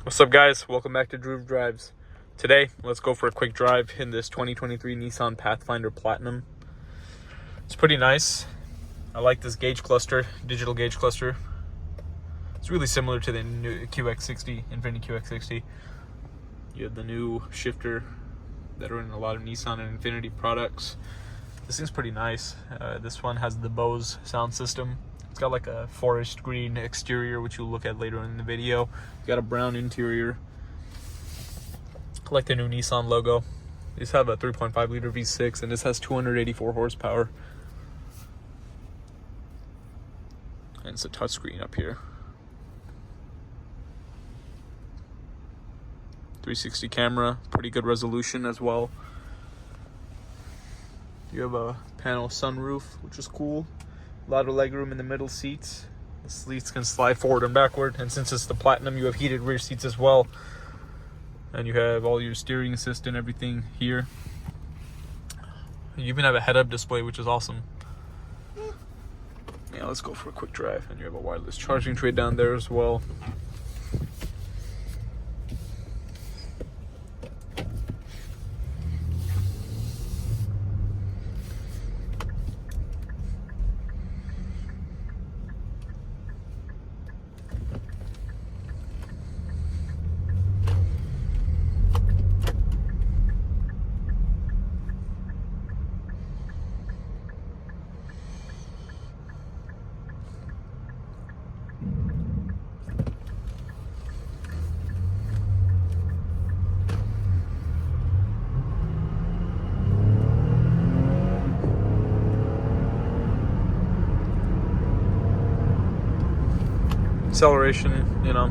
What's up, guys? Welcome back to POV Drives. Today, let's go for a quick drive in this 2023 Nissan Pathfinder Platinum. It's pretty nice. I like this gauge cluster, digital gauge cluster. It's really similar to the new QX60, Infiniti QX60. You have the new shifter that are in a lot of Nissan and Infiniti products. This thing's pretty nice. This one has the Bose sound system. It's got like a forest green exterior, which you'll look at later in the video. It's got a brown interior. I like the new Nissan logo. These have a 3.5 liter V6 and this has 284 horsepower. And it's a touchscreen up here. 360 camera, pretty good resolution as well. You have a panel sunroof, which is cool. A lot of legroom in the middle seats. The seats can slide forward and backward, and since it's the Platinum, you have heated rear seats as well. And you have all your steering assist and everything here. You even have a head-up display, which is awesome. Yeah, let's go for a quick drive. And you have a wireless charging tray down there as well. Acceleration, you know,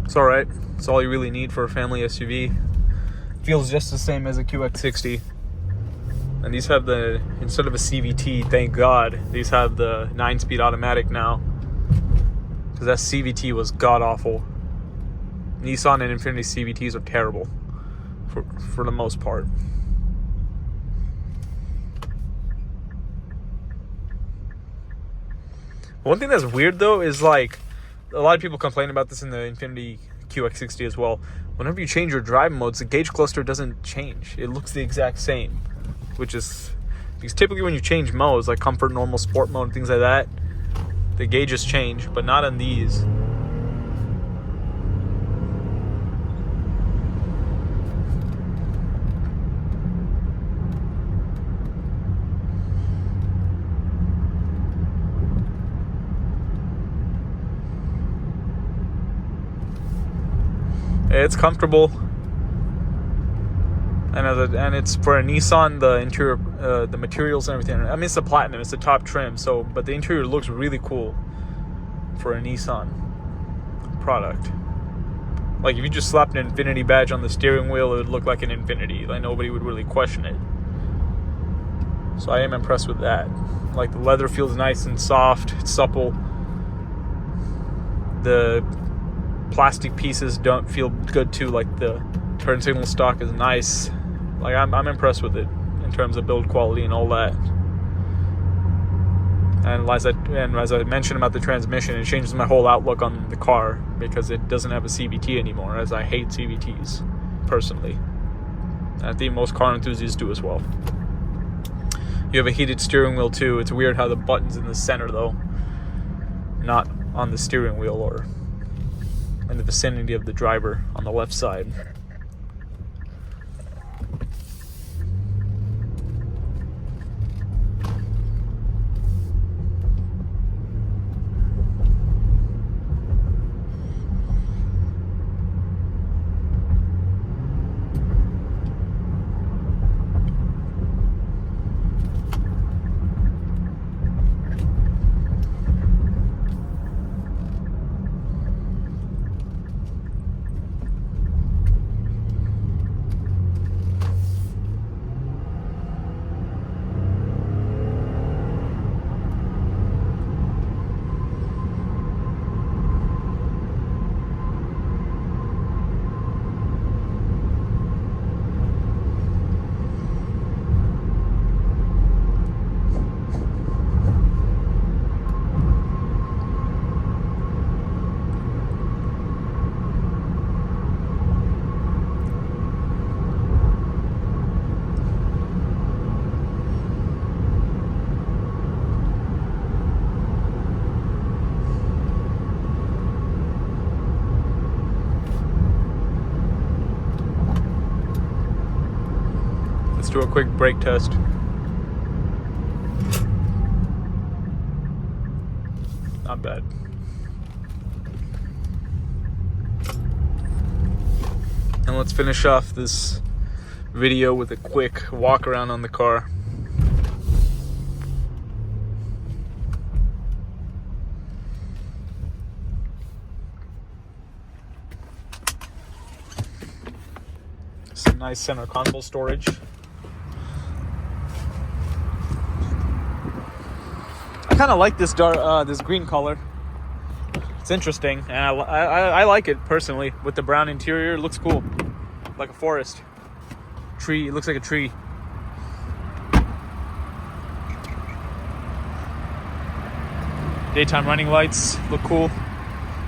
it's all right. It's all you really need for a family SUV. Feels just the same as a QX60. And these have the, instead of a CVT, thank God, these have the 9-speed automatic now. Because that CVT was god-awful. Nissan and Infiniti CVTs are terrible for the most part. One thing that's weird though is like a lot of people complain about this in the Infiniti QX60 as well. Whenever you change your drive modes, the gauge cluster doesn't change. It looks the exact same, which is because typically when you change modes like comfort, normal, sport mode, things like that, the gauges change, but not on these. It's comfortable, and it's for a Nissan. The interior, the materials and everything. I mean, it's a Platinum. It's the top trim. So, but the interior looks really cool for a Nissan product. Like if you just slapped an Infiniti badge on the steering wheel, it would look like an Infiniti. Like nobody would really question it. So I am impressed with that. Like the leather feels nice and soft. It's supple. The plastic pieces don't feel good too. Like the turn signal stock is nice. Like I'm impressed with it in terms of build quality and all that. And as I mentioned about the transmission, it changes my whole outlook on the car because it doesn't have a CVT anymore, as I hate CVTs personally. And I think most car enthusiasts do as well. You have a heated steering wheel too. It's weird how the button's in the center though, not on the steering wheel or in the vicinity of the driver on the left side. Let's do a quick brake test. Not bad. And let's finish off this video with a quick walk around on the car. Some nice center console storage. I kind of like this dark, this green color. It's interesting, and I like it personally. With the brown interior, it looks cool, like a forest tree. It looks like a tree. Daytime running lights look cool.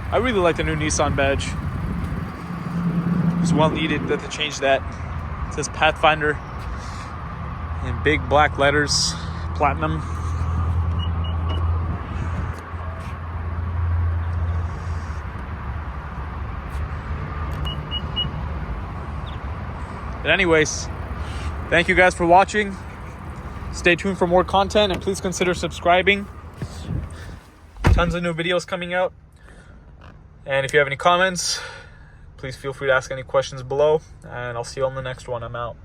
I really like the new Nissan badge. It's well needed that they changed that. It says Pathfinder in big black letters, platinum. But anyways, thank you guys for watching. Stay tuned for more content, and please consider subscribing. Tons of new videos coming out. And if you have any comments, please feel free to ask any questions below, and I'll see you on the next one. I'm out.